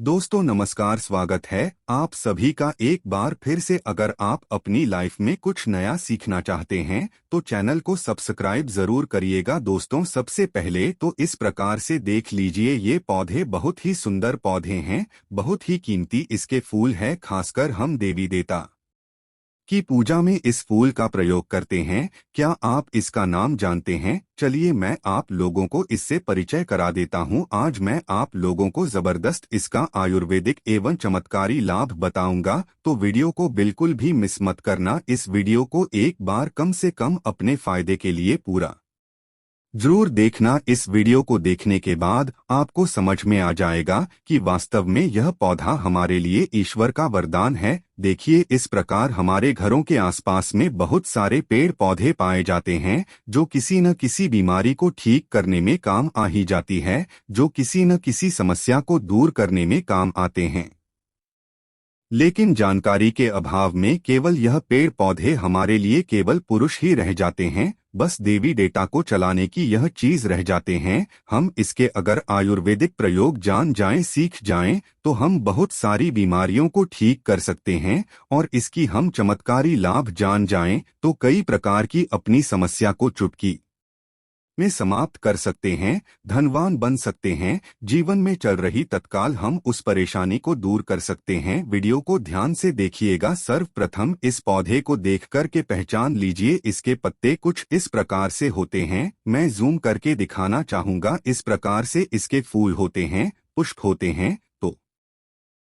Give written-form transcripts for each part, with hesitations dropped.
दोस्तों नमस्कार, स्वागत है आप सभी का एक बार फिर से। अगर आप अपनी लाइफ में कुछ नया सीखना चाहते हैं तो चैनल को सब्सक्राइब जरूर करिएगा। दोस्तों सबसे पहले तो इस प्रकार से देख लीजिए, ये पौधे बहुत ही सुंदर पौधे हैं, बहुत ही कीमती इसके फूल है। खासकर हम देवी देवता की पूजा में इस फूल का प्रयोग करते हैं। क्या आप इसका नाम जानते हैं? चलिए मैं आप लोगों को इससे परिचय करा देता हूं। आज मैं आप लोगों को जबरदस्त इसका आयुर्वेदिक एवं चमत्कारी लाभ बताऊंगा, तो वीडियो को बिल्कुल भी मिस मत करना। इस वीडियो को एक बार कम से कम अपने फायदे के लिए पूरा जरूर देखना। इस वीडियो को देखने के बाद आपको समझ में आ जाएगा कि वास्तव में यह पौधा हमारे लिए ईश्वर का वरदान है। देखिए, इस प्रकार हमारे घरों के आसपास में बहुत सारे पेड़ पौधे पाए जाते हैं जो किसी न किसी बीमारी को ठीक करने में काम आ ही जाती है, जो किसी न किसी समस्या को दूर करने में काम आते हैं। लेकिन जानकारी के अभाव में केवल यह पेड़ पौधे हमारे लिए केवल पुरुष ही रह जाते हैं, बस देवी डेटा को चलाने की यह चीज रह जाते हैं। हम इसके अगर आयुर्वेदिक प्रयोग जान जाएं, सीख जाएं, तो हम बहुत सारी बीमारियों को ठीक कर सकते हैं। और इसकी हम चमत्कारी लाभ जान जाएं तो कई प्रकार की अपनी समस्या को चुटकी में समाप्त कर सकते हैं, धनवान बन सकते हैं। जीवन में चल रही तत्काल हम उस परेशानी को दूर कर सकते हैं। वीडियो को ध्यान से देखिएगा। सर्वप्रथम इस पौधे को देखकर के पहचान लीजिए। इसके पत्ते कुछ इस प्रकार से होते हैं, मैं जूम करके दिखाना चाहूंगा। इस प्रकार से इसके फूल होते हैं, पुष्प होते हैं। तो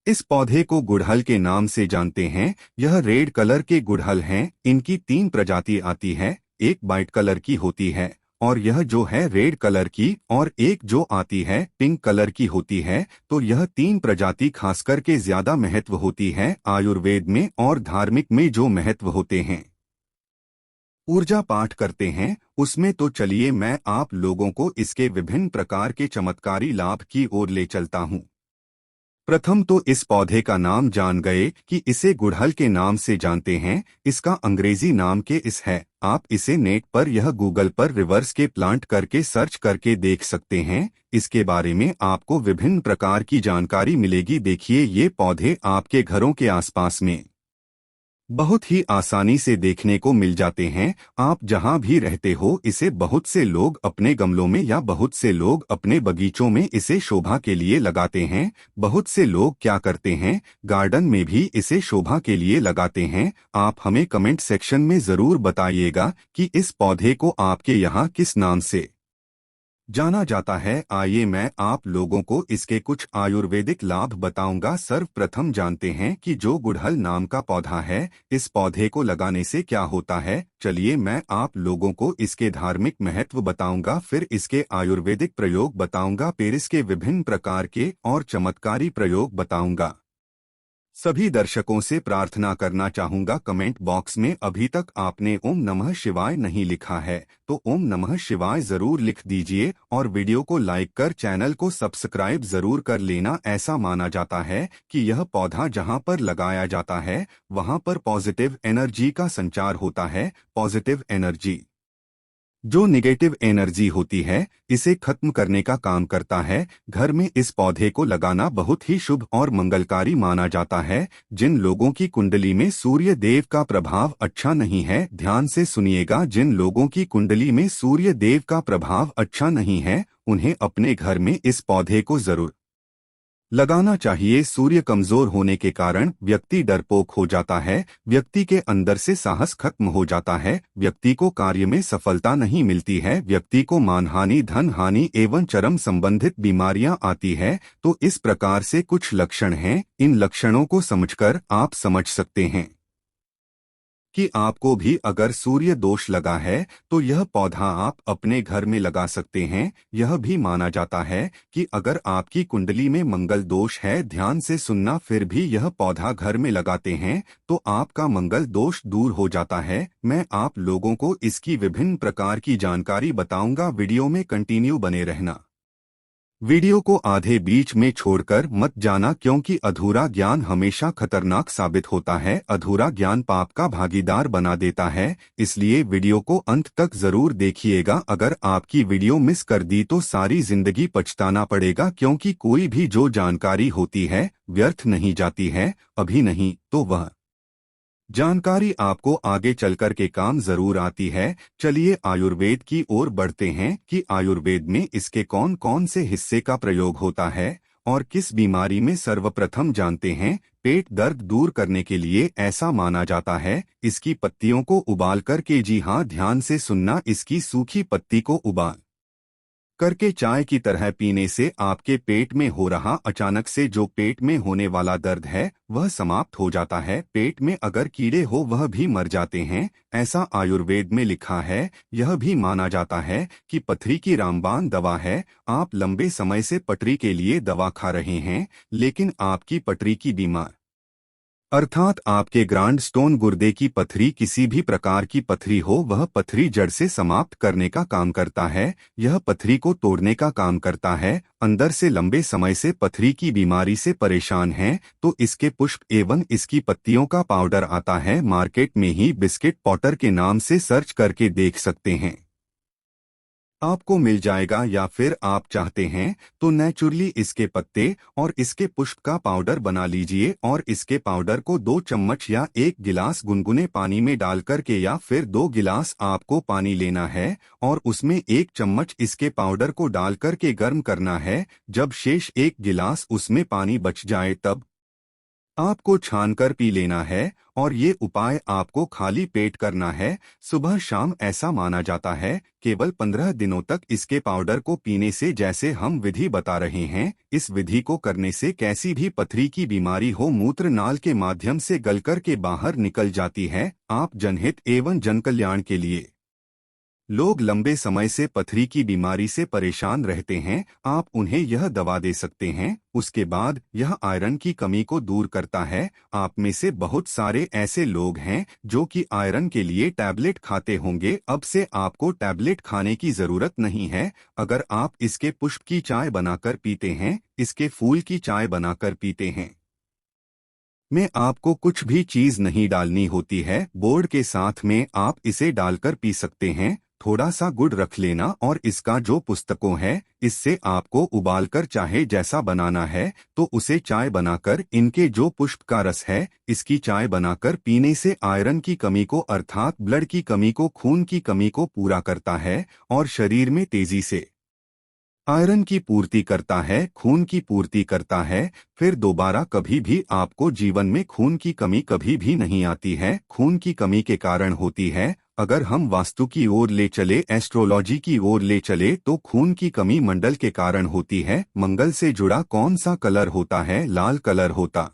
इस पौधे को गुड़हल के नाम से जानते हैं। यह रेड कलर के गुड़हल हैं। इनकी 3 प्रजाति आती है, एक वाइट कलर की होती है और यह जो है रेड कलर की, और एक जो आती है पिंक कलर की होती है। तो यह 3 प्रजाति खासकर के ज्यादा महत्व होती है आयुर्वेद में और धार्मिक में जो महत्व होते हैं, ऊर्जा पाठ करते हैं उसमें। तो चलिए मैं आप लोगों को इसके विभिन्न प्रकार के चमत्कारी लाभ की ओर ले चलता हूँ। प्रथम तो इस पौधे का नाम जान गए कि इसे गुड़हल के नाम से जानते हैं। इसका अंग्रेजी नाम के इस है। आप इसे नेट पर यह गूगल पर रिवर्स के प्लांट करके सर्च करके देख सकते हैं। इसके बारे में आपको विभिन्न प्रकार की जानकारी मिलेगी। देखिए, ये पौधे आपके घरों के आसपास में बहुत ही आसानी से देखने को मिल जाते हैं। आप जहां भी रहते हो, इसे बहुत से लोग अपने गमलों में या बहुत से लोग अपने बगीचों में इसे शोभा के लिए लगाते हैं। बहुत से लोग क्या करते हैं, गार्डन में भी इसे शोभा के लिए लगाते हैं। आप हमें कमेंट सेक्शन में जरूर बताइएगा कि इस पौधे को आपके यहाँ किस नाम से जाना जाता है। आइए मैं आप लोगों को इसके कुछ आयुर्वेदिक लाभ बताऊंगा। सर्वप्रथम जानते हैं कि जो गुड़हल नाम का पौधा है, इस पौधे को लगाने से क्या होता है। चलिए मैं आप लोगों को इसके धार्मिक महत्व बताऊंगा, फिर इसके आयुर्वेदिक प्रयोग बताऊंगा, फिर इसके विभिन्न प्रकार के और चमत्कारी प्रयोग बताऊंगा। सभी दर्शकों से प्रार्थना करना चाहूंगा, कमेंट बॉक्स में अभी तक आपने ओम नमः शिवाय नहीं लिखा है तो ओम नमः शिवाय जरूर लिख दीजिए और वीडियो को लाइक कर चैनल को सब्सक्राइब जरूर कर लेना। ऐसा माना जाता है कि यह पौधा जहां पर लगाया जाता है वहां पर पॉजिटिव एनर्जी का संचार होता है। पॉजिटिव एनर्जी जो नेगेटिव एनर्जी होती है, इसे खत्म करने का काम करता है। घर में इस पौधे को लगाना बहुत ही शुभ और मंगलकारी माना जाता है। जिन लोगों की कुंडली में सूर्य देव का प्रभाव अच्छा नहीं है, ध्यान से सुनिएगा, जिन लोगों की कुंडली में सूर्य देव का प्रभाव अच्छा नहीं है, उन्हें अपने घर में इस पौधे को जरूर लगाना चाहिए। सूर्य कमजोर होने के कारण व्यक्ति डरपोक हो जाता है, व्यक्ति के अंदर से साहस खत्म हो जाता है, व्यक्ति को कार्य में सफलता नहीं मिलती है, व्यक्ति को मानहानि, धन हानि एवं चरम संबंधित बीमारियां आती है। तो इस प्रकार से कुछ लक्षण हैं। इन लक्षणों को समझकर आप समझ सकते हैं कि आपको भी अगर सूर्य दोष लगा है तो यह पौधा आप अपने घर में लगा सकते हैं। यह भी माना जाता है कि अगर आपकी कुंडली में मंगल दोष है, ध्यान से सुनना, फिर भी यह पौधा घर में लगाते हैं तो आपका मंगल दोष दूर हो जाता है। मैं आप लोगों को इसकी विभिन्न प्रकार की जानकारी बताऊंगा, वीडियो में कंटिन्यू बने रहना। वीडियो को आधे बीच में छोड़कर मत जाना, क्योंकि अधूरा ज्ञान हमेशा खतरनाक साबित होता है। अधूरा ज्ञान पाप का भागीदार बना देता है, इसलिए वीडियो को अंत तक जरूर देखिएगा। अगर आपकी वीडियो मिस कर दी तो सारी जिंदगी पछताना पड़ेगा, क्योंकि कोई भी जो जानकारी होती है व्यर्थ नहीं जाती है। अभी नहीं तो वह जानकारी आपको आगे चलकर के काम जरूर आती है। चलिए आयुर्वेद की ओर बढ़ते हैं कि आयुर्वेद में इसके कौन कौन से हिस्से का प्रयोग होता है और किस बीमारी में सर्वप्रथम जानते हैं। पेट दर्द दूर करने के लिए ऐसा माना जाता है इसकी पत्तियों को उबाल करके, जी हाँ ध्यान से सुनना, इसकी सूखी पत्ती को उबाल करके चाय की तरह पीने से आपके पेट में हो रहा अचानक से जो पेट में होने वाला दर्द है वह समाप्त हो जाता है। पेट में अगर कीड़े हो वह भी मर जाते हैं, ऐसा आयुर्वेद में लिखा है। यह भी माना जाता है कि पथरी की रामबाण दवा है। आप लंबे समय से पटरी के लिए दवा खा रहे हैं, लेकिन आपकी पटरी की बीमार अर्थात आपके ग्रांड स्टोन गुर्दे की पथरी, किसी भी प्रकार की पथरी हो, वह पथरी जड़ से समाप्त करने का काम करता है। यह पथरी को तोड़ने का काम करता है। अंदर से लंबे समय से पथरी की बीमारी से परेशान हैं तो इसके पुष्प एवं इसकी पत्तियों का पाउडर आता है मार्केट में ही, बिस्किट पाउडर के नाम से सर्च करके देख सकते हैं, आपको मिल जाएगा। या फिर आप चाहते हैं तो नेचुरली इसके पत्ते और इसके पुष्प का पाउडर बना लीजिए और इसके पाउडर को 2 चम्मच या 1 गिलास गुनगुने पानी में डाल करके, या फिर 2 गिलास आपको पानी लेना है और उसमें 1 चम्मच इसके पाउडर को डाल करके गर्म करना है। जब शेष 1 गिलास उसमें पानी बच जाए तब आपको छानकर पी लेना है। और ये उपाय आपको खाली पेट करना है, सुबह शाम। ऐसा माना जाता है केवल 15 दिनों तक इसके पाउडर को पीने से, जैसे हम विधि बता रहे हैं, इस विधि को करने से कैसी भी पथरी की बीमारी हो मूत्र नाल के माध्यम से गलकर के बाहर निकल जाती है। आप जनहित एवं जनकल्याण के लिए लोग लंबे समय से पथरी की बीमारी से परेशान रहते हैं, आप उन्हें यह दवा दे सकते हैं। उसके बाद यह आयरन की कमी को दूर करता है। आप में से बहुत सारे ऐसे लोग हैं जो कि आयरन के लिए टैबलेट खाते होंगे, अब से आपको टैबलेट खाने की जरूरत नहीं है। अगर आप इसके पुष्प की चाय बनाकर पीते हैं, इसके फूल की चाय बनाकर पीते हैं, में आपको कुछ भी चीज नहीं डालनी होती है, बोर्ड के साथ में आप इसे डालकर पी सकते हैं। थोड़ा सा गुड़ रख लेना और इसका जो पुस्तकों है इससे आपको उबालकर चाहे जैसा बनाना है तो उसे चाय बनाकर, इनके जो पुष्प का रस है इसकी चाय बनाकर पीने से आयरन की कमी को, अर्थात ब्लड की कमी को, खून की कमी को पूरा करता है और शरीर में तेजी से आयरन की पूर्ति करता है, खून की पूर्ति करता है। फिर दोबारा कभी भी आपको जीवन में खून की कमी कभी भी नहीं आती है। खून की कमी के कारण होती है। अगर हम वास्तु की ओर ले चले, एस्ट्रोलॉजी की ओर ले चले, तो खून की कमी मंडल के कारण होती है। मंगल से जुड़ा कौन सा कलर होता है? लाल कलर होता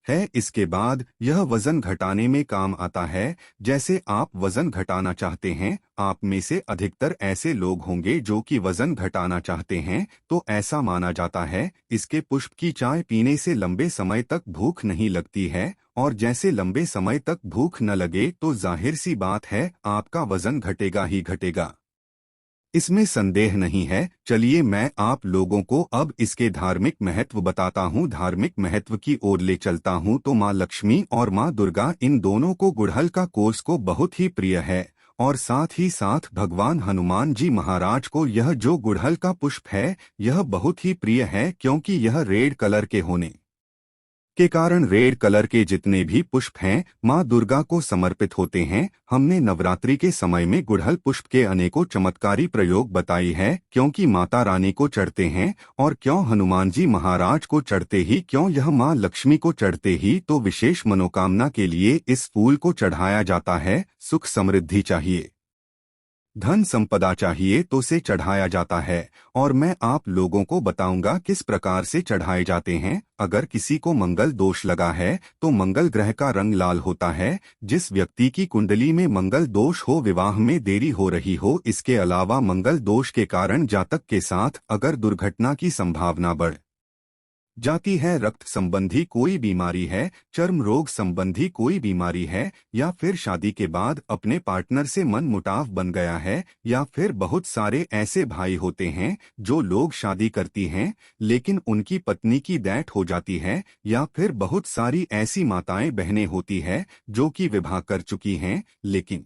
है। इसके बाद यह वजन घटाने में काम आता है। जैसे आप वजन घटाना चाहते हैं, आप में से अधिकतर ऐसे लोग होंगे जो कि वजन घटाना चाहते हैं, तो ऐसा माना जाता है इसके पुष्प की चाय पीने से लंबे समय तक भूख नहीं लगती है। और जैसे लंबे समय तक भूख न लगे तो जाहिर सी बात है आपका वजन घटेगा ही घटेगा, इसमें संदेह नहीं है। चलिए मैं आप लोगों को अब इसके धार्मिक महत्व बताता हूँ। धार्मिक महत्व की ओर ले चलता हूँ तो माँ लक्ष्मी और माँ दुर्गा, इन दोनों को गुड़हल का कोर्स को बहुत ही प्रिय है। और साथ ही साथ भगवान हनुमान जी महाराज को यह जो गुड़हल का पुष्प है यह बहुत ही प्रिय है, क्योंकि यह रेड कलर के होने के कारण रेड कलर के जितने भी पुष्प हैं माँ दुर्गा को समर्पित होते हैं। हमने नवरात्रि के समय में गुड़हल पुष्प के अनेकों चमत्कारी प्रयोग बताई है, क्योंकि माता रानी को चढ़ते हैं और क्यों हनुमान जी महाराज को चढ़ते ही, क्यों यह माँ लक्ष्मी को चढ़ते ही, तो विशेष मनोकामना के लिए इस फूल को चढ़ाया जाता है। सुख समृद्धि चाहिए, धन संपदा चाहिए तो से चढ़ाया जाता है। और मैं आप लोगों को बताऊंगा किस प्रकार से चढ़ाए जाते हैं। अगर किसी को मंगल दोष लगा है तो मंगल ग्रह का रंग लाल होता है। जिस व्यक्ति की कुंडली में मंगल दोष हो, विवाह में देरी हो रही हो, इसके अलावा मंगल दोष के कारण जातक के साथ अगर दुर्घटना की संभावना बढ़ जाती है, रक्त संबंधी कोई बीमारी है, चर्म रोग संबंधी कोई बीमारी है, या फिर शादी के बाद अपने पार्टनर से मन मुटाव बन गया है, या फिर बहुत सारे ऐसे भाई होते हैं जो लोग शादी करती हैं लेकिन उनकी पत्नी की डेथ हो जाती है, या फिर बहुत सारी ऐसी माताएं बहनें होती है जो कि विवाह कर चुकी हैं लेकिन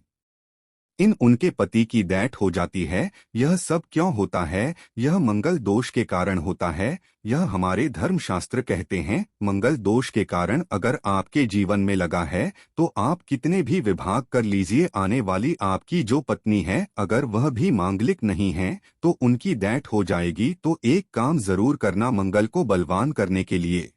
इन उनके पति की डेथ हो जाती है। यह सब क्यों होता है? यह मंगल दोष के कारण होता है। यह हमारे धर्मशास्त्र कहते हैं। मंगल दोष के कारण अगर आपके जीवन में लगा है तो आप कितने भी विवाह कर लीजिए, आने वाली आपकी जो पत्नी है अगर वह भी मांगलिक नहीं है तो उनकी डेथ हो जाएगी। तो एक काम जरूर करना मंगल को बलवान करने के लिए।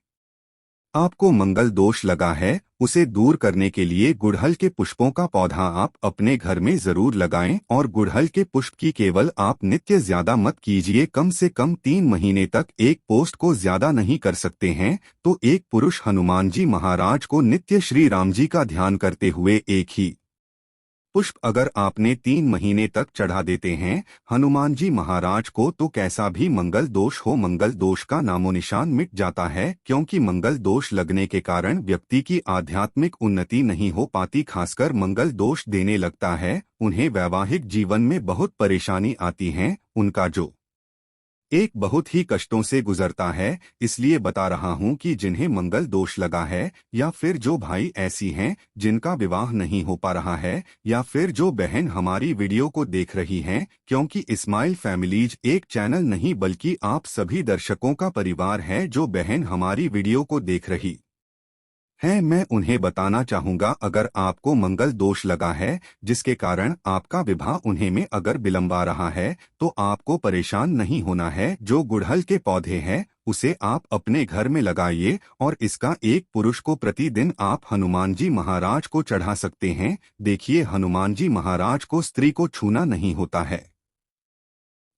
आपको मंगल दोष लगा है उसे दूर करने के लिए गुड़हल के पुष्पों का पौधा आप अपने घर में जरूर लगाएं, और गुड़हल के पुष्प की केवल आप नित्य ज्यादा मत कीजिए, कम से कम 3 महीने तक एक पोस्ट को ज्यादा नहीं कर सकते हैं। तो एक पुरुष हनुमान जी महाराज को नित्य श्री राम जी का ध्यान करते हुए एक ही पुष्प अगर आपने 3 महीने तक चढ़ा देते हैं हनुमान जी महाराज को, तो कैसा भी मंगल दोष हो मंगल दोष का नामो निशान मिट जाता है। क्योंकि मंगल दोष लगने के कारण व्यक्ति की आध्यात्मिक उन्नति नहीं हो पाती, खासकर मंगल दोष देने लगता है उन्हें वैवाहिक जीवन में बहुत परेशानी आती है। उनका जो एक बहुत ही कष्टों से गुजरता है। इसलिए बता रहा हूं कि जिन्हें मंगल दोष लगा है, या फिर जो भाई ऐसी हैं जिनका विवाह नहीं हो पा रहा है, या फिर जो बहन हमारी वीडियो को देख रही हैं, क्योंकि इस्माइल फैमिलीज एक चैनल नहीं बल्कि आप सभी दर्शकों का परिवार है जो बहन हमारी वीडियो को देख रही है, मैं उन्हें बताना चाहूंगा अगर आपको मंगल दोष लगा है जिसके कारण आपका विवाह उन्हें में अगर विलंब आ रहा है तो आपको परेशान नहीं होना है। जो गुड़हल के पौधे हैं उसे आप अपने घर में लगाइए, और इसका एक पुरुष को प्रतिदिन आप हनुमान जी महाराज को चढ़ा सकते हैं। देखिए, हनुमान जी महाराज को स्त्री को छूना नहीं होता है,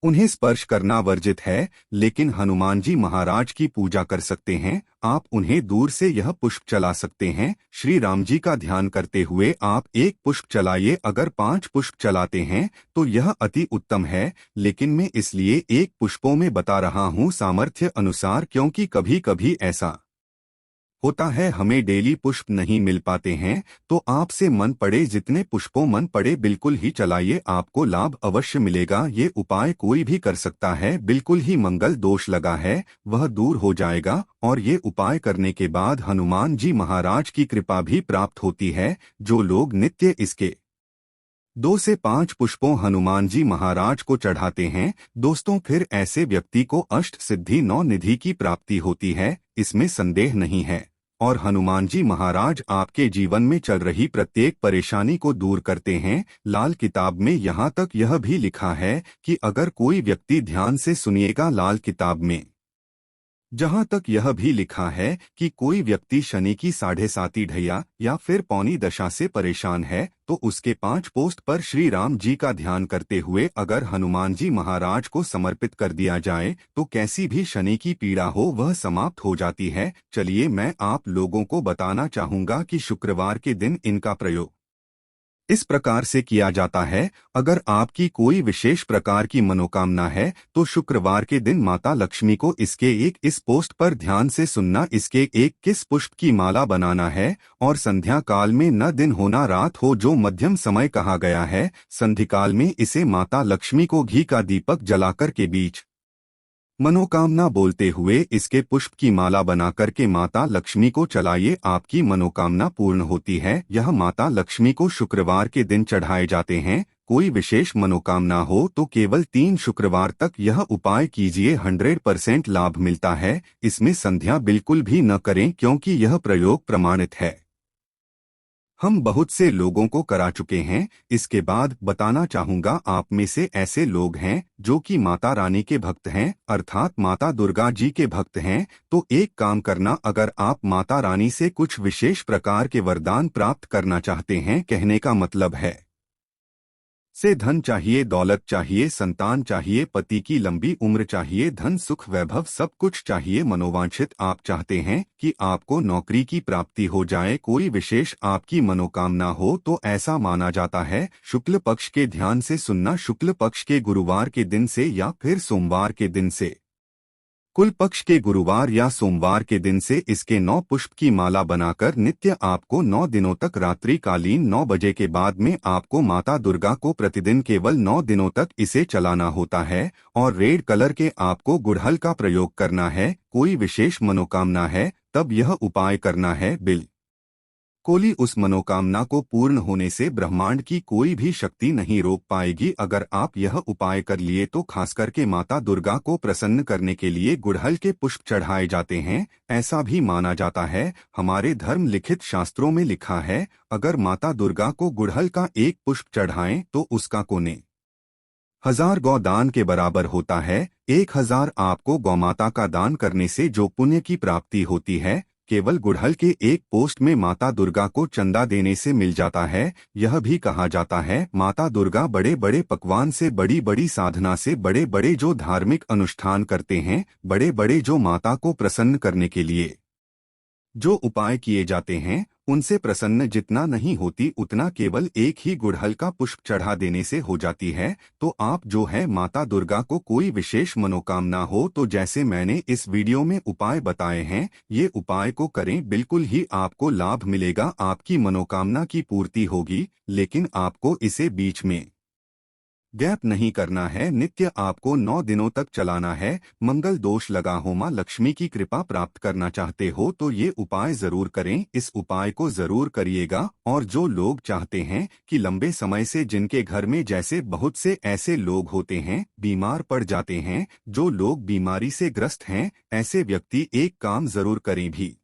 उन्हें स्पर्श करना वर्जित है, लेकिन हनुमान जी महाराज की पूजा कर सकते हैं। आप उन्हें दूर से यह पुष्प चला सकते हैं। श्री राम जी का ध्यान करते हुए आप एक पुष्प चलाइए। अगर 5 पुष्प चलाते हैं तो यह अति उत्तम है, लेकिन मैं इसलिए एक पुष्पों में बता रहा हूँ सामर्थ्य अनुसार, क्योंकि कभी कभी ऐसा होता है हमें डेली पुष्प नहीं मिल पाते हैं। तो आपसे मन पड़े जितने पुष्पों मन पड़े बिल्कुल ही चलाइए, आपको लाभ अवश्य मिलेगा। ये उपाय कोई भी कर सकता है। बिल्कुल ही मंगल दोष लगा है वह दूर हो जाएगा, और ये उपाय करने के बाद हनुमान जी महाराज की कृपा भी प्राप्त होती है। जो लोग नित्य इसके 2 से 5 पुष्पों हनुमान जी महाराज को चढ़ाते हैं दोस्तों, फिर ऐसे व्यक्ति को अष्ट सिद्धि 9 निधि की प्राप्ति होती है, इसमें संदेह नहीं है। और हनुमान जी महाराज आपके जीवन में चल रही प्रत्येक परेशानी को दूर करते हैं। लाल किताब में यहाँ तक यह भी लिखा है कि अगर कोई व्यक्ति ध्यान से सुनिएगा, लाल किताब में जहां तक यह भी लिखा है कि कोई व्यक्ति शनि की 7.5 ढैया या फिर पौनी दशा से परेशान है तो उसके 5 पोस्ट पर श्री राम जी का ध्यान करते हुए अगर हनुमान जी महाराज को समर्पित कर दिया जाए तो कैसी भी शनि की पीड़ा हो वह समाप्त हो जाती है। चलिए, मैं आप लोगों को बताना चाहूंगा कि शुक्रवार के दिन इनका प्रयोग इस प्रकार से किया जाता है। अगर आपकी कोई विशेष प्रकार की मनोकामना है तो शुक्रवार के दिन माता लक्ष्मी को इसके एक इस पोस्ट पर ध्यान से सुनना, इसके एक किस पुष्प की माला बनाना है, और संध्या काल में न दिन हो न रात हो जो मध्यम समय कहा गया है, संधिकाल में इसे माता लक्ष्मी को घी का दीपक जलाकर के बीच मनोकामना बोलते हुए इसके पुष्प की माला बनाकर के माता लक्ष्मी को चलाइए, आपकी मनोकामना पूर्ण होती है। यह माता लक्ष्मी को शुक्रवार के दिन चढ़ाए जाते हैं। कोई विशेष मनोकामना हो तो केवल 3 शुक्रवार तक यह उपाय कीजिए, 100% लाभ मिलता है। इसमें संध्या बिल्कुल भी न करें क्योंकि यह प्रयोग प्रमाणित है, हम बहुत से लोगों को करा चुके हैं। इसके बाद बताना चाहूंगा, आप में से ऐसे लोग हैं जो कि माता रानी के भक्त हैं, अर्थात माता दुर्गा जी के भक्त हैं, तो एक काम करना, अगर आप माता रानी से कुछ विशेष प्रकार के वरदान प्राप्त करना चाहते हैं, कहने का मतलब है से धन चाहिए, दौलत चाहिए, संतान चाहिए, पति की लंबी उम्र चाहिए, धन सुख वैभव सब कुछ चाहिए, मनोवांछित आप चाहते हैं कि आपको नौकरी की प्राप्ति हो जाए, कोई विशेष आपकी मनोकामना हो, तो ऐसा माना जाता है शुक्ल पक्ष के ध्यान से सुनना, शुक्ल पक्ष के गुरुवार के दिन से या फिर सोमवार के दिन से कुल पक्ष के गुरुवार या सोमवार के दिन से इसके 9 पुष्प की माला बनाकर नित्य आपको 9 दिनों तक रात्रिकालीन 9 बजे के बाद में आपको माता दुर्गा को प्रतिदिन केवल 9 दिनों तक इसे चलाना होता है। और रेड कलर के आपको गुड़हल का प्रयोग करना है। कोई विशेष मनोकामना है तब यह उपाय करना है। कोली उस मनोकामना को पूर्ण होने से ब्रह्मांड की कोई भी शक्ति नहीं रोक पाएगी। अगर आप यह उपाय कर लिए तो खास करके माता दुर्गा को प्रसन्न करने के लिए गुड़हल के पुष्प चढ़ाए जाते हैं। ऐसा भी माना जाता है, हमारे धर्म लिखित शास्त्रों में लिखा है, अगर माता दुर्गा को गुड़हल का एक पुष्प चढ़ाएं तो उसका कोने 1000 गौ दान के बराबर होता है। 1000 आपको गौमाता का दान करने से जो पुण्य की प्राप्ति होती है, केवल गुड़हल के एक पोस्ट में माता दुर्गा को चंदा देने से मिल जाता है। यह भी कहा जाता है, माता दुर्गा बड़े बड़े पकवान से, बड़ी बड़ी साधना से, बड़े बड़े जो धार्मिक अनुष्ठान करते हैं, बड़े बड़े जो माता को प्रसन्न करने के लिए जो उपाय किए जाते हैं, उनसे प्रसन्न जितना नहीं होती उतना केवल एक ही गुड़हल का पुष्प चढ़ा देने से हो जाती है। तो आप जो है माता दुर्गा को कोई विशेष मनोकामना हो तो जैसे मैंने इस वीडियो में उपाय बताए हैं, ये उपाय को करें, बिल्कुल ही आपको लाभ मिलेगा, आपकी मनोकामना की पूर्ति होगी। लेकिन आपको इसे बीच में गैप नहीं करना है, नित्य आपको 9 दिनों तक चलाना है। मंगल दोष लगा हो, मां लक्ष्मी की कृपा प्राप्त करना चाहते हो तो ये उपाय जरूर करें, इस उपाय को जरूर करिएगा। और जो लोग चाहते हैं कि लंबे समय से जिनके घर में जैसे बहुत से ऐसे लोग होते हैं बीमार पड़ जाते हैं, जो लोग बीमारी से ग्रस्त हैं, ऐसे व्यक्ति एक काम जरूर करें भी।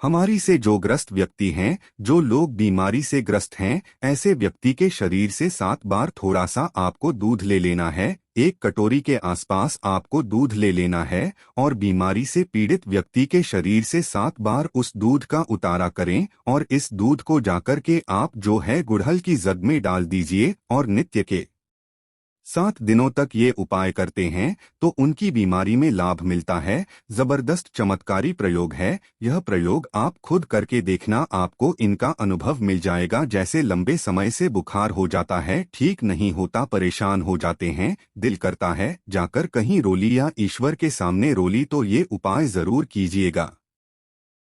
हमारी से जो ग्रस्त व्यक्ति हैं, जो लोग बीमारी से ग्रस्त हैं, ऐसे व्यक्ति के शरीर से 7 बार थोड़ा सा आपको दूध ले लेना है। 1 कटोरी के आसपास आपको दूध ले लेना है और बीमारी से पीड़ित व्यक्ति के शरीर से 7 बार उस दूध का उतारा करें। और इस दूध को जाकर के आप जो है गुड़हल की जग में डाल दीजिए और नित्य के 7 दिनों तक ये उपाय करते हैं तो उनकी बीमारी में लाभ मिलता है। जबरदस्त चमत्कारी प्रयोग है यह प्रयोग, आप खुद करके देखना, आपको इनका अनुभव मिल जाएगा। जैसे लंबे समय से बुखार हो जाता है, ठीक नहीं होता, परेशान हो जाते हैं, दिल करता है जाकर कहीं रोली या ईश्वर के सामने रोली, तो ये उपाय जरूर कीजिएगा।